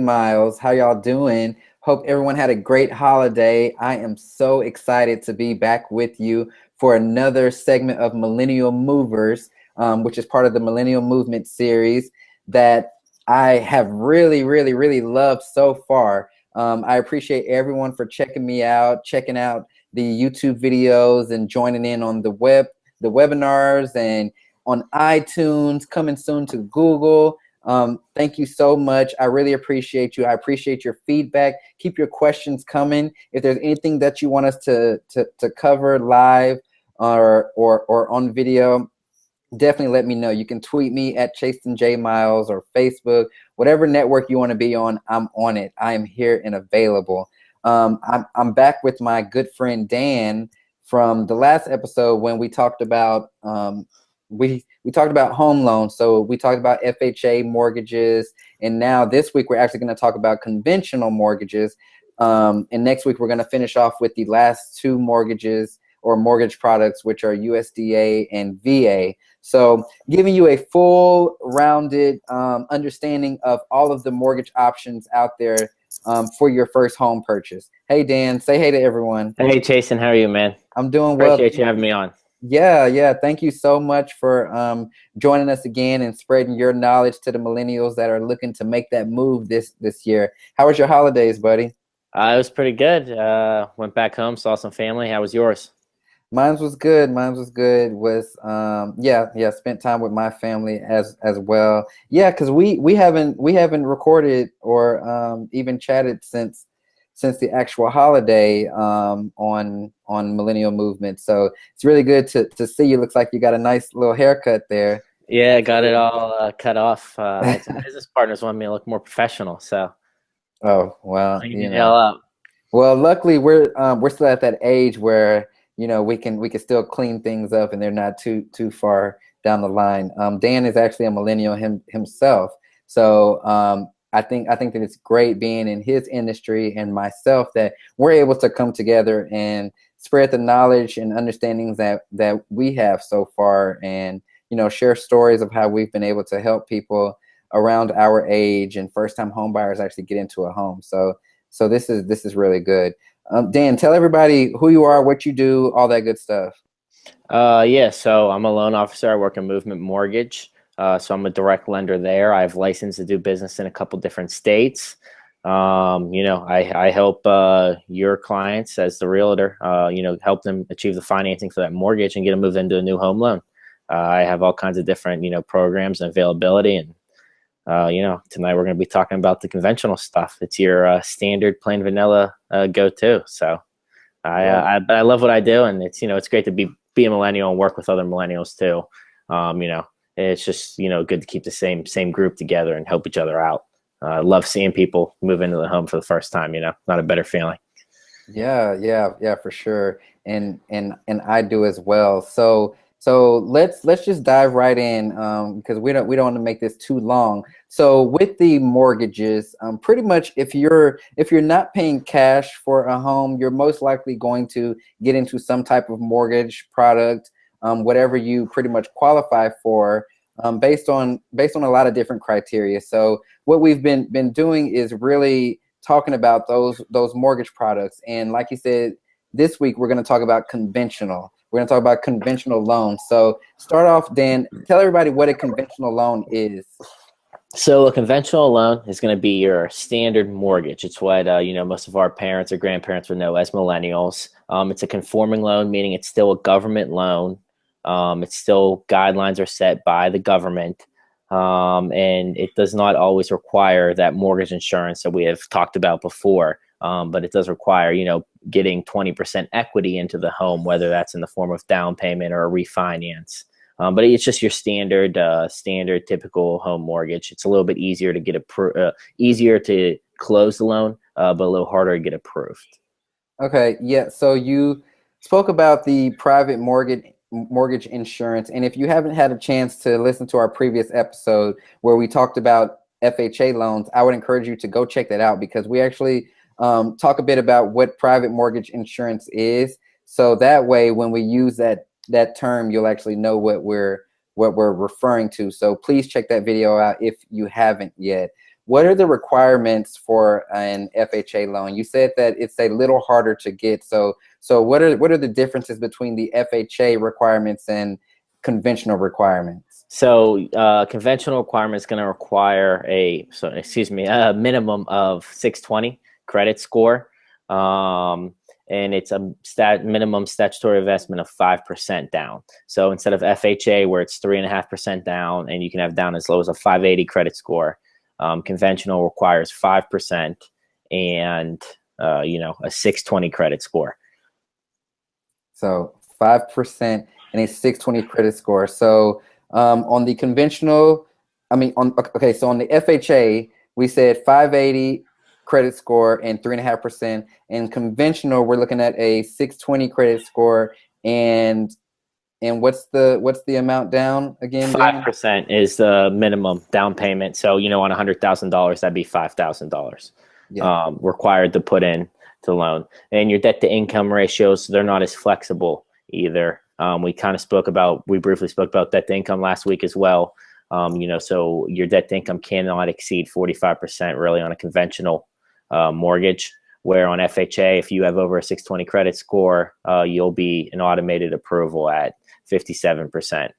Miles. How y'all doing? Hope everyone had a great holiday. I am so excited to be back with you for another segment of Millennial Movers, which is part of the Millennial Movement series that I have really loved so far. I appreciate everyone for checking me out, checking out the YouTube videos and joining in on the webinars and on iTunes, coming soon to Google. Thank you so much. I really appreciate you. I appreciate your feedback. Keep your questions coming. If there's anything that you want us to cover live or on video, definitely let me know. You can tweet me at Chasten J Miles or Facebook, whatever network you want to be on. I'm on it. I am here and available. I'm back with my good friend Dan from the last episode when we talked about we talked about home loans. So we talked about FHA mortgages, and now this week we're actually going to talk about conventional mortgages. And next week we're going to finish off with the last two mortgages or mortgage products, which are USDA and VA. So giving you a full rounded understanding of all of the mortgage options out there for your first home purchase. Hey, Dan, say hey to everyone. Hey, Chasten, how are you, man? I'm doing well. Appreciate you having me on. Yeah. Thank you so much for joining us again and spreading your knowledge to the millennials that are looking to make that move this year. How was your holidays, buddy? It was pretty good. Went back home, saw some family. How was yours? Mine was good. Spent time with my family as well. Yeah, because we haven't recorded or even chatted since the actual holiday on Millennial Movement. So it's really good to see you. Looks like you got a nice little haircut there. Yeah, got it all cut off. Some business partners wanted me to look more professional, so. Oh well, you know. Up. Well, luckily we're still at that age where we can still clean things up and they're not too far down the line. Dan is actually a millennial himself, so I think that it's great being in his industry and myself that we're able to come together and spread the knowledge and understandings that we have so far, and share stories of how we've been able to help people around our age and first-time home buyers actually get into a home. So this is really good. Dan, tell everybody who you are, what you do, all that good stuff. Yeah, so I'm a loan officer. I work in Movement Mortgage. So I'm a direct lender there. I have license to do business in a couple different states. I help your clients as the realtor, help them achieve the financing for that mortgage and get them moved into a new home loan. I have all kinds of different, programs and availability. And, tonight we're going to be talking about the conventional stuff. It's your standard plain vanilla go-to. So I love what I do. And it's, it's great to be a millennial and work with other millennials too. It's just, good to keep the same group together and help each other out. I love seeing people move into the home for the first time, not a better feeling. Yeah, for sure. And I do as well. So let's just dive right in because we don't want to make this too long. So with the mortgages, pretty much if you're not paying cash for a home, you're most likely going to get into some type of mortgage product, whatever you pretty much qualify for, based on a lot of different criteria. So what we've been doing is really talking about those mortgage products. And like you said, this week we're going to talk about conventional. We're going to talk about conventional loans. So start off, Dan, tell everybody what a conventional loan is. So a conventional loan is going to be your standard mortgage. It's what, most of our parents or grandparents would know as millennials. It's a conforming loan, meaning it's still a government loan. It's still guidelines are set by the government. And it does not always require that mortgage insurance that we have talked about before. But it does require, getting 20% equity into the home, whether that's in the form of down payment or a refinance. But it's just your standard typical home mortgage. It's a little bit easier to get easier to close the loan, but a little harder to get approved. Okay, yeah. So you spoke about the private mortgage insurance, and if you haven't had a chance to listen to our previous episode where we talked about FHA loans, I would encourage you to go check that out because we actually talk a bit about what private mortgage insurance is. So that way, when we use that term, you'll actually know what we're referring to. So please check that video out if you haven't yet. what are the requirements for an FHA loan? You said that it's a little harder to get. So what are the differences between the FHA requirements and conventional requirements? So conventional requirement is going to require a minimum of 620 credit score, and it's a minimum statutory investment of 5% down. So instead of FHA, where it's 3.5% down, and you can have down as low as a 580 credit score, conventional requires 5% and a 620 credit score. So 5% and a 620 credit score. So on the conventional, so on the FHA, we said 580 credit score and 3.5%. And conventional, we're looking at a 620 credit score and what's the amount down again? 5% is the minimum down payment. So on $100,000, that'd be $5,000 required to put in to loan. And your debt to income ratios, they're not as flexible either. We briefly spoke about debt to income last week as well. So your debt to income cannot exceed 45% really on a conventional mortgage, where on FHA, if you have over a 620 credit score, you'll be an automated approval at 57%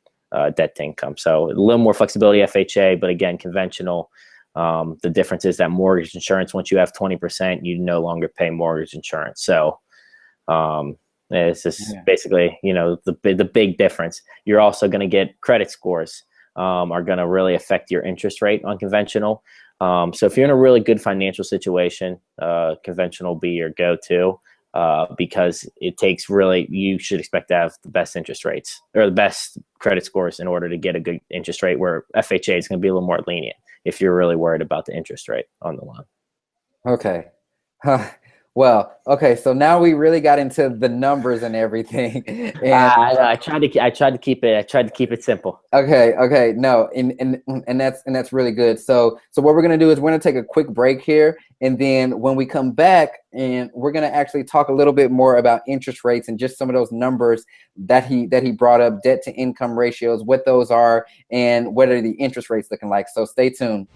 debt to income. So a little more flexibility FHA, but again, conventional, the difference is that mortgage insurance, once you have 20%, you no longer pay mortgage insurance. So it's just basically, the big difference. You're also going to get credit scores are going to really affect your interest rate on conventional. So if you're in a really good financial situation, conventional will be your go-to because you should expect to have the best interest rates or the best credit scores in order to get a good interest rate, where FHA is going to be a little more lenient if you're really worried about the interest rate on the loan. Okay. Well, okay, so now we really got into the numbers and everything. And I tried to keep it simple. Okay, no, and that's really good. So what we're gonna do is we're gonna take a quick break here, and then when we come back, and we're gonna actually talk a little bit more about interest rates and just some of those numbers that he brought up, debt to income ratios, what those are, and what are the interest rates looking like. So stay tuned.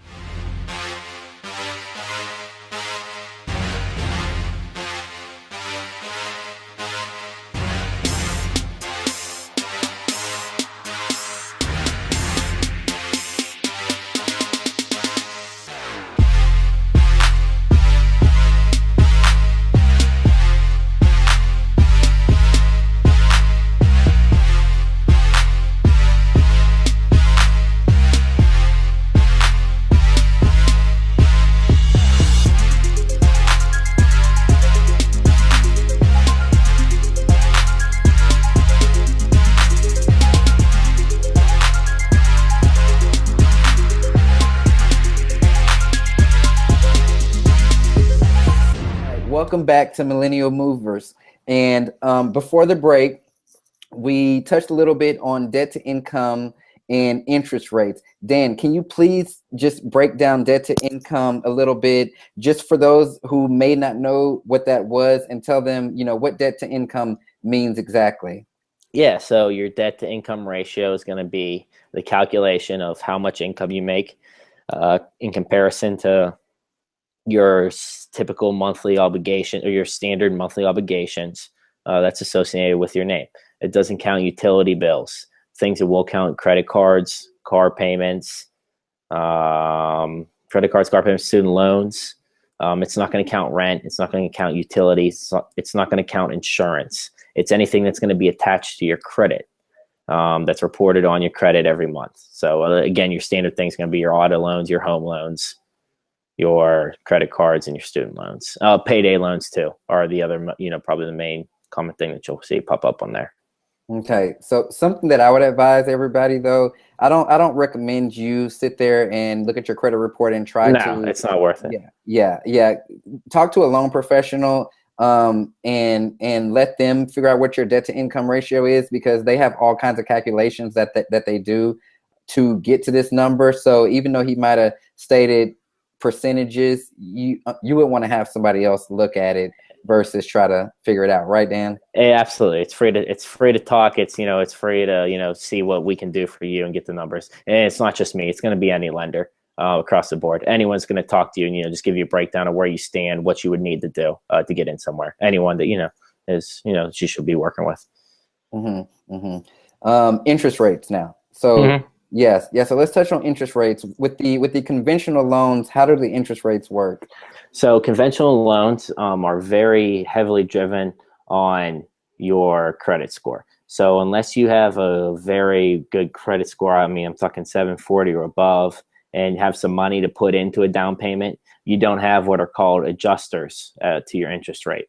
Welcome back to Millennial Movers. And before the break, we touched a little bit on debt to income and interest rates. Dan, can you please just break down debt to income a little bit, just for those who may not know what that was, and tell them, what debt to income means exactly? Yeah, so your debt to income ratio is going to be the calculation of how much income you make in comparison to your typical monthly obligation or your standard monthly obligations that's associated with your name. It doesn't count utility bills. Things that will count: credit cards, car payments, student loans. It's not going to count rent. It's not going to count utilities. It's not going to count insurance. It's anything that's going to be attached to your credit that's reported on your credit every month. So again, your standard things are going to be your auto loans, your home loans, your credit cards, and your student loans. Payday loans too are the other, probably the main common thing that you'll see pop up on there. Okay, so something that I would advise everybody, though, I don't recommend you sit there and look at your credit report and try to. No, it's not worth it. Yeah. Talk to a loan professional and let them figure out what your debt to income ratio is, because they have all kinds of calculations that they do to get to this number. So even though he might have stated percentages, you would want to have somebody else look at it versus try to figure it out, right, Dan? Yeah, absolutely. It's free to talk. It's free to see what we can do for you and get the numbers. And it's not just me. It's going to be any lender. across the board. Anyone's going to talk to you and, just give you a breakdown of where you stand, what you would need to do to get in somewhere. Anyone that, is, she should be working with. Interest rates now. So yes. So let's touch on interest rates with the conventional loans. How do the interest rates work? So conventional loans are very heavily driven on your credit score. So unless you have a very good credit score, I mean, I'm talking 740 or above, and have some money to put into a down payment, you don't have what are called adjusters to your interest rate.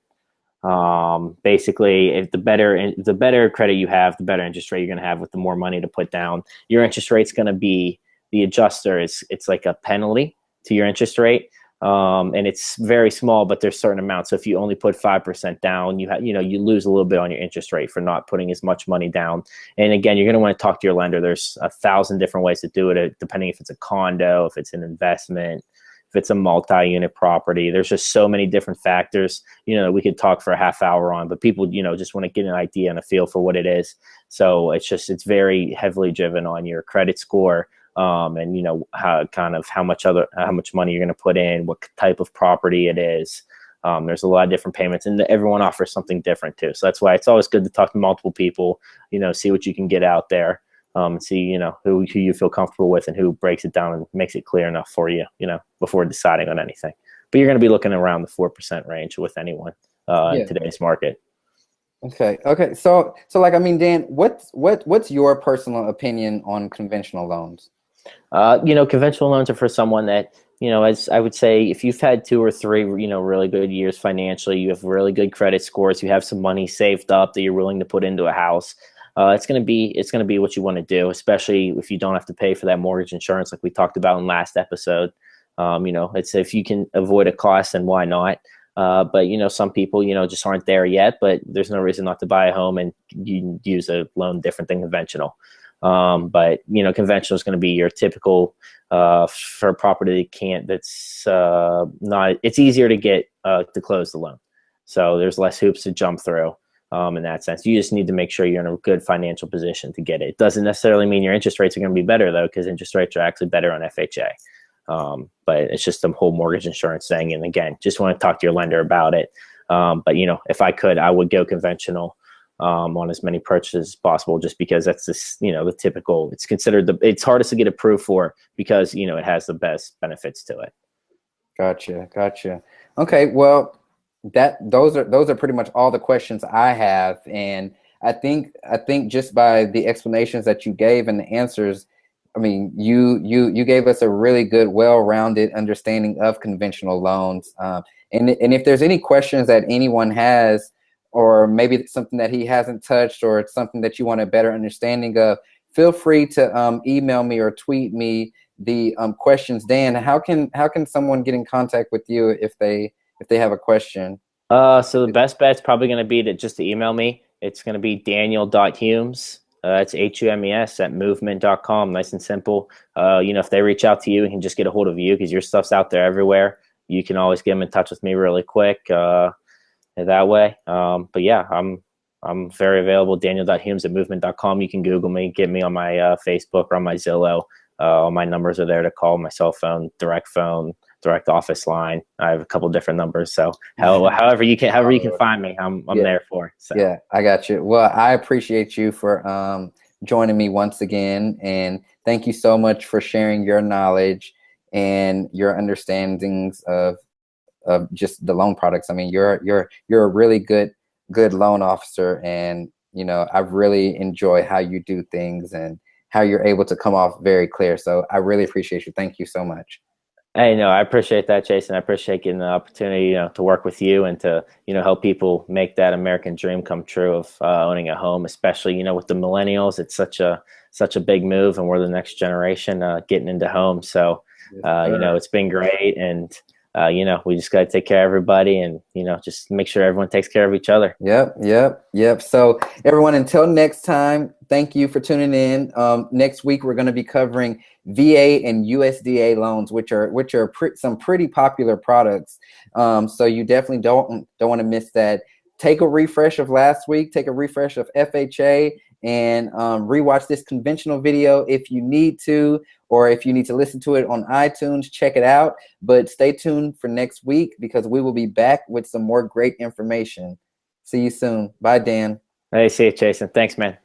Basically, if the better credit you have, the better interest rate you're going to have with the more money to put down. Your interest rate's going to be the adjuster. It's like a penalty to your interest rate. And it's very small, but there's certain amounts. So if you only put 5% down, you lose a little bit on your interest rate for not putting as much money down. And again, you're going to want to talk to your lender. There's 1,000 different ways to do it, depending if it's a condo, if it's an investment, if it's a multi-unit property. There's just so many different factors, that we could talk for a half hour on, but people, just want to get an idea and a feel for what it is. So it's very heavily driven on your credit score. And how much money you're going to put in, what type of property it is. There's a lot of different payments, and everyone offers something different too. So that's why it's always good to talk to multiple people, see what you can get out there, see, who you feel comfortable with and who breaks it down and makes it clear enough for you, before deciding on anything. But you're going to be looking around the 4% range with anyone in today's market. Okay. So Dan, what's your personal opinion on conventional loans? Conventional loans are for someone that, as I would say, if you've had 2 or 3, really good years financially, you have really good credit scores, you have some money saved up that you're willing to put into a house. It's going to be what you want to do, especially if you don't have to pay for that mortgage insurance, like we talked about in last episode. It's if you can avoid a cost, then why not? But some people, just aren't there yet, but there's no reason not to buy a home and you use a loan different than conventional. But conventional is going to be your typical for a property it's easier to get to close the loan. So there's less hoops to jump through in that sense. You just need to make sure you're in a good financial position to get it. It doesn't necessarily mean your interest rates are going to be better though, because interest rates are actually better on FHA. But it's just the whole mortgage insurance thing. And again, just want to talk to your lender about it. But if I could, I would go conventional on as many purchases as possible, just because that's the typical, it's considered it's hardest to get approved for because, it has the best benefits to it. Gotcha. Okay. Well, those are pretty much all the questions I have. And I think just by the explanations that you gave and the answers, I mean, you gave us a really good, well-rounded understanding of conventional loans. And if there's any questions that anyone has, or maybe it's something that he hasn't touched, or it's something that you want a better understanding of, feel free to email me or tweet me the questions. Dan, how can someone get in contact with you if they have a question? So the best bet's probably going to be to email me. It's going to be daniel.humes. It's HUMES at movement.com. Nice and simple. If they reach out to you, you can just get a hold of you because your stuff's out there everywhere. You can always get them in touch with me really quick that way. But yeah, I'm very available. Daniel.humes at movement.com. You can Google me, get me on my Facebook or on my Zillow. All my numbers are there to call, my cell phone, direct office line. I have a couple different numbers. So however you can find me, I'm there for. So. Yeah, I got you. Well, I appreciate you for joining me once again, and thank you so much for sharing your knowledge and your understandings of just the loan products. I mean, you're a really good loan officer, and I really enjoy how you do things and how you're able to come off very clear. So I really appreciate you. Thank you so much. Hey, no, I appreciate that, Jason. I appreciate getting the opportunity, to work with you and to, help people make that American dream come true of owning a home, especially, with the millennials. It's such a big move, and we're the next generation getting into homes. So, it's been great, and we just got to take care of everybody, and just make sure everyone takes care of each other. Yep. So everyone, until next time, thank you for tuning in. Next week we're going to be covering VA and USDA loans, which are some pretty popular products. So you definitely don't want to miss that. Take a refresh of last week. Take a refresh of FHA, and rewatch this conventional video if you need to, or if you need to listen to it on iTunes, check it out. But stay tuned for next week because we will be back with some more great information. See you soon. Bye, Dan. Hey, see you, Jason. Thanks, man.